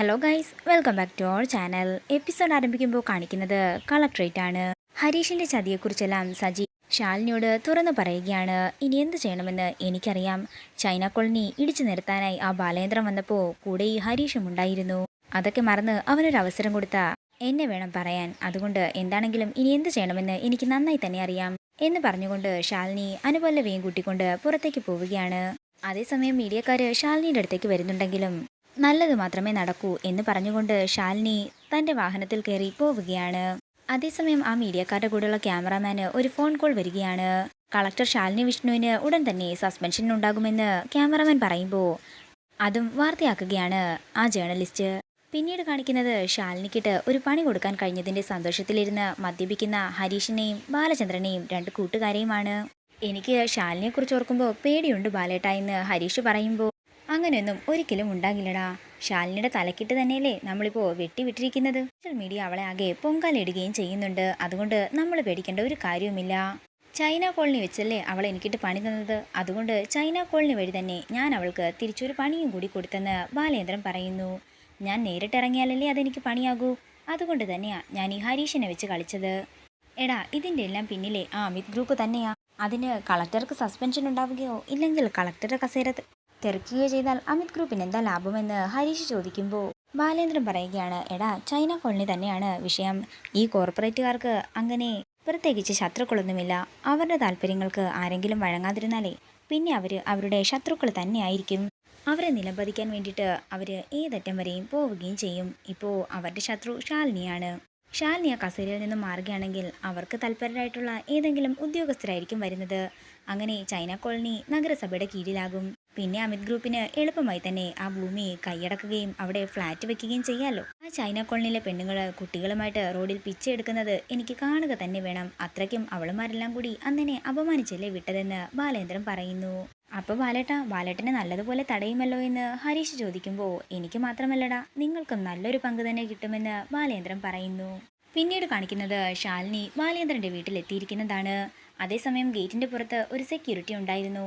Hello guys, welcome back to our channel. Episode ആരംഭിക്കുമ്പോൾ കാണിക്കുന്നത് collectorate ആണ്. ഹരീഷിന്റെ ചതിയെക്കുറിച്ചെല്ലാം സജി ശാലിനിയോട് തുറന്നു പറയുകയാണ്. ഇനി എന്ത് ചെയ്യണമെന്ന് എനിക്കറിയാം. ചൈന കോളനി ഇടിച്ചു നിരത്താനായി ആ ബാലേന്ദ്രൻ വന്നപ്പോൾ കൂടെ ഈ ഹരീഷും ഉണ്ടായിരുന്നു. അതൊക്കെ മറന്ന് അവനൊരു അവസരം കൊടുത്ത എന്നെ വേണം പറയാൻ. അതുകൊണ്ട് എന്താണെങ്കിലും ഇനി എന്ത് ചെയ്യണമെന്ന് എനിക്ക് നന്നായി തന്നെ അറിയാം എന്ന് പറഞ്ഞുകൊണ്ട് ശാലിനി അനുപല്ലവിയും കൂട്ടിക്കൊണ്ട് പുറത്തേക്ക് പോവുകയാണ്. അതേസമയം മീഡിയക്കാര് ശാലിനിയുടെ അടുത്തേക്ക് വരുന്നുണ്ടെങ്കിലും നല്ലത് മാത്രമേ നടക്കൂ എന്ന് പറഞ്ഞുകൊണ്ട് ശാലിനി തൻ്റെ വാഹനത്തിൽ കയറി പോവുകയാണ്. അതേസമയം ആ മീഡിയക്കാരുടെ കൂടെയുള്ള ക്യാമറാമാന് ഒരു ഫോൺ കോൾ വരികയാണ്. കളക്ടർ ശാലിനി വിഷ്ണുവിന് ഉടൻ തന്നെ സസ്പെൻഷൻ ഉണ്ടാകുമെന്ന് ക്യാമറാമാൻ പറയുമ്പോൾ അതും വാർത്തയാക്കുകയാണ് ആ ജേർണലിസ്റ്റ്. പിന്നീട് കാണിക്കുന്നത് ശാലിനിക്കിട്ട് ഒരു പണി കൊടുക്കാൻ കഴിഞ്ഞതിൻ്റെ സന്തോഷത്തിലിരുന്ന് മദ്യപിക്കുന്ന ഹരീഷിനെയും ബാലചന്ദ്രനെയും രണ്ട് കൂട്ടുകാരെയുമാണ്. എനിക്ക് ശാലിനിയെക്കുറിച്ച് ഓർക്കുമ്പോൾ പേടിയുണ്ട് ബാലേട്ട എന്ന് ഹരീഷ് പറയുമ്പോൾ അങ്ങനെയൊന്നും ഒരിക്കലും ഉണ്ടാകില്ലടാ. ശാലിനിയുടെ തലക്കിട്ട് തന്നെയല്ലേ നമ്മളിപ്പോൾ വെട്ടിവിട്ടിരിക്കുന്നത്. സോഷ്യൽ മീഡിയ അവളെ ആകെ പൊങ്കാലിടുകയും ചെയ്യുന്നുണ്ട്. അതുകൊണ്ട് നമ്മൾ പേടിക്കേണ്ട ഒരു കാര്യവുമില്ല. ചൈന കോളനി വെച്ചല്ലേ അവൾ എനിക്കിട്ട് പണി തന്നത്. അതുകൊണ്ട് ചൈന കോളനി വഴി തന്നെ ഞാൻ അവൾക്ക് തിരിച്ചൊരു പണിയും കൂടി കൊടുത്തെന്ന് ബാലേന്ദ്രൻ പറയുന്നു. ഞാൻ നേരിട്ടിറങ്ങിയാലല്ലേ അതെനിക്ക് പണിയാകൂ. അതുകൊണ്ട് തന്നെയാ ഞാൻ ഈ ഹരീഷിനെ വെച്ച് കളിച്ചത്. എടാ, ഇതിൻ്റെ എല്ലാം പിന്നിലെ ആ അമിത് ഗ്രൂപ്പ് തന്നെയാ. അതിന് കളക്ടർക്ക് സസ്പെൻഷൻ ഉണ്ടാവുകയോ ഇല്ലെങ്കിൽ കളക്ടറുടെ കസേര തെറിക്കുകയോ ചെയ്താൽ അമിത് ഗ്രൂപ്പിന് എന്താ ലാഭമെന്ന് ഹരീഷ് ചോദിക്കുമ്പോൾ ബാലേന്ദ്രൻ പറയുകയാണ്, എടാ ചൈന കോളനി തന്നെയാണ് വിഷയം. ഈ കോർപ്പറേറ്റുകാർക്ക് അങ്ങനെ പ്രത്യേകിച്ച് ശത്രുക്കളൊന്നുമില്ല. അവരുടെ താല്പര്യങ്ങൾക്ക് ആരെങ്കിലും വഴങ്ങാതിരുന്നാലേ പിന്നെ അവരുടെ ശത്രുക്കൾ തന്നെയായിരിക്കും. അവരെ നിലംപതിക്കാൻ വേണ്ടിയിട്ട് അവർ ഏതറ്റം വരെയും പോവുകയും ചെയ്യും. ഇപ്പോൾ അവരുടെ ശത്രു ശാലിനിയാണ്. ശാലിനി ആ കസേരയിൽ നിന്നും മാറുകയാണെങ്കിൽ അവർക്ക് തൽപരരായിട്ടുള്ള ഏതെങ്കിലും ഉദ്യോഗസ്ഥരായിരിക്കും വരുന്നത്. അങ്ങനെ ചൈന കോളനി നഗരസഭയുടെ കീഴിലാകും. പിന്നെ അമിത് ഗ്രൂപ്പിന് എളുപ്പമായി തന്നെ ആ ഭൂമി കൈയടക്കുകയും അവിടെ ഫ്ലാറ്റ് വെക്കുകയും ചെയ്യാമല്ലോ. ആ ചൈന കോളനിയിലെ പെണ്ണുങ്ങൾ കുട്ടികളുമായിട്ട് റോഡിൽ പിച്ചെടുക്കുന്നത് എനിക്ക് കാണുക തന്നെ വേണം. അത്രയ്ക്കും അവളുമാരെല്ലാം കൂടി അന്നിനെ അപമാനിച്ചല്ലേ വിട്ടതെന്ന് ബാലേന്ദ്രൻ പറയുന്നു. അപ്പോൾ ബാലേട്ടനെ നല്ലതുപോലെ തടയുമല്ലോ എന്ന് ഹരീഷ് ചോദിക്കുമ്പോൾ എനിക്ക് മാത്രമല്ലടാ, നിങ്ങൾക്കും നല്ലൊരു പങ്ക് തന്നെ കിട്ടുമെന്ന് ബാലേന്ദ്രൻ പറയുന്നു. പിന്നീട് കാണിക്കുന്നത് ശാലിനി ബാലേന്ദ്രന്റെ വീട്ടിലെത്തിയിരിക്കുന്നതാണ്. അതേസമയം ഗേറ്റിന്റെ പുറത്ത് ഒരു സെക്യൂരിറ്റി ഉണ്ടായിരുന്നു.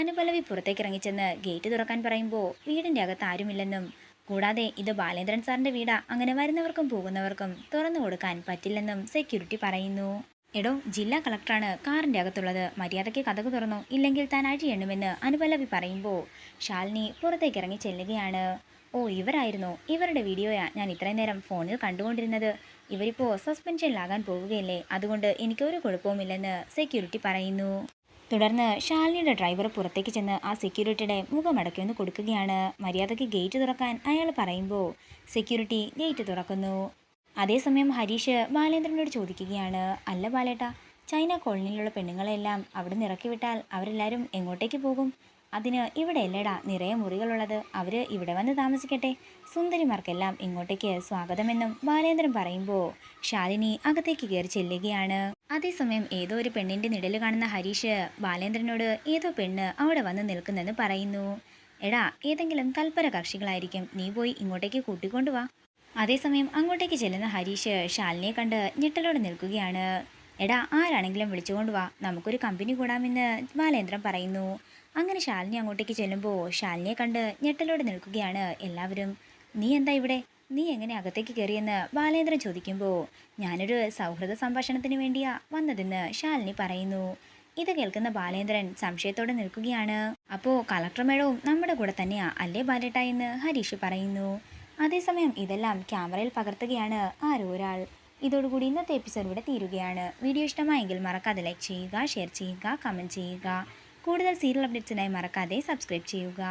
അനുപല്ലവി പുറത്തേക്ക് ഇറങ്ങിച്ചെന്ന് ഗേറ്റ് തുറക്കാൻ പറയുമ്പോൾ വീടിന്റെ അകത്ത് ആരുമില്ലെന്നും കൂടാതെ ഇത് ബാലേന്ദ്രൻ സാറിന്റെ വീടാ, അങ്ങനെ വരുന്നവർക്കും പോകുന്നവർക്കും തുറന്നു കൊടുക്കാൻ പറ്റില്ലെന്നും സെക്യൂരിറ്റി പറയുന്നു. എടോ, ജില്ലാ കളക്ടറാണ് കാറിന്റെ അകത്തുള്ളത്. മര്യാദയ്ക്ക് കതക് തുറന്നോ, ഇല്ലെങ്കിൽ താൻ അഴി എണ്ണുമെന്ന് അനുപല്ലവി പറയുമ്പോൾ ശാലിനി പുറത്തേക്ക് ഇറങ്ങി ചെല്ലുകയാണ്. ഓ, ഇവരായിരുന്നോ? ഇവരുടെ വീഡിയോയാ ഞാൻ ഇത്രയും നേരം ഫോണിൽ കണ്ടുകൊണ്ടിരുന്നത്. ഇവരിപ്പോൾ സസ്പെൻഷനിലാകാൻ പോവുകയല്ലേ, അതുകൊണ്ട് എനിക്കൊരു കുഴപ്പവുമില്ലെന്ന് സെക്യൂരിറ്റി പറയുന്നു. തുടർന്ന് ശാലിനിയുടെ ഡ്രൈവർ പുറത്തേക്ക് ചെന്ന് ആ സെക്യൂരിറ്റിയുടെ മുഖമടക്കിയൊന്ന് കൊടുക്കുകയാണ്. മര്യാദയ്ക്ക് ഗേറ്റ് തുറക്കാൻ അയാൾ പറയുമ്പോൾ സെക്യൂരിറ്റി ഗേറ്റ് തുറക്കുന്നു. അതേസമയം ഹരീഷ് ബാലേന്ദ്രനോട് ചോദിക്കുകയാണ്, അല്ല ബാലേട്ട, ചൈന കോളനിയിലുള്ള പെണ്ണുങ്ങളെല്ലാം അവിടെ നിന്ന് ഇറക്കി വിട്ടാൽ അവരെല്ലാവരും എങ്ങോട്ടേക്ക് പോകും? അതിന് ഇവിടെ അല്ലേടാ നിറയെ മുറികളുള്ളത്. അവർ ഇവിടെ വന്ന് താമസിക്കട്ടെ. സുന്ദരിമാർക്കെല്ലാം ഇങ്ങോട്ടേക്ക് സ്വാഗതമെന്നും ബാലേന്ദ്രൻ പറയുമ്പോൾ ശാലിനി അകത്തേക്ക് കയറി ചെല്ലുകയാണ്. അതേസമയം ഏതോ ഒരു പെണ്ണിന്റെ നിഴല് കാണുന്ന ഹരീഷ് ബാലേന്ദ്രനോട് ഏതോ പെണ്ണ് അവിടെ വന്ന് നിൽക്കുന്നെന്ന് പറയുന്നു. എടാ, ഏതെങ്കിലും തൽപര കക്ഷികളായിരിക്കും. നീ പോയി ഇങ്ങോട്ടേക്ക് കൂട്ടിക്കൊണ്ടുവാ. അതേസമയം അങ്ങോട്ടേക്ക് ചെല്ലുന്ന ഹരീഷ് ശാലിനിയെ കണ്ട് ഞെട്ടലോടെ നിൽക്കുകയാണ്. എടാ, ആരാണെങ്കിലും വിളിച്ചുകൊണ്ടുവാ, നമുക്കൊരു കമ്പനി കൂടാമെന്ന് ബാലേന്ദ്രൻ പറയുന്നു. അങ്ങനെ ശാലിനി അങ്ങോട്ടേക്ക് ചെല്ലുമ്പോൾ ശാലിനിയെ കണ്ട് ഞെട്ടലോടെ നിൽക്കുകയാണ് എല്ലാവരും. നീ എന്താ ഇവിടെ? നീ എങ്ങനെ അകത്തേക്ക് കയറിയെന്ന് ബാലേന്ദ്രൻ ചോദിക്കുമ്പോൾ ഞാനൊരു സൗഹൃദ സംഭാഷണത്തിന് വേണ്ടിയാ വന്നതെന്ന് ശാലിനി പറയുന്നു. ഇത് കേൾക്കുന്ന ബാലേന്ദ്രൻ സംശയത്തോടെ നിൽക്കുകയാണ്. അപ്പോൾ കളക്ടർ മേഡവും നമ്മുടെ കൂടെ തന്നെയാ അല്ലേ ബാലേട്ട എന്ന് ഹരീഷ് പറയുന്നു. അതേസമയം ഇതെല്ലാം ക്യാമറയിൽ പകർത്തുകയാണ് ആരോ ഒരാൾ. ഇതോടുകൂടി ഇന്നത്തെ എപ്പിസോഡ് ഇവിടെ തീരുകയാണ്. വീഡിയോ ഇഷ്ടമായെങ്കിൽ മറക്കാതെ ലൈക്ക് ചെയ്യുക, ഷെയർ ചെയ്യുക, കമൻറ്റ് ചെയ്യുക. കൂടുതൽ സീരിയൽ അപ്ഡേറ്റ്സിനായി മറക്കാതെ സബ്സ്ക്രൈബ് ചെയ്യുക.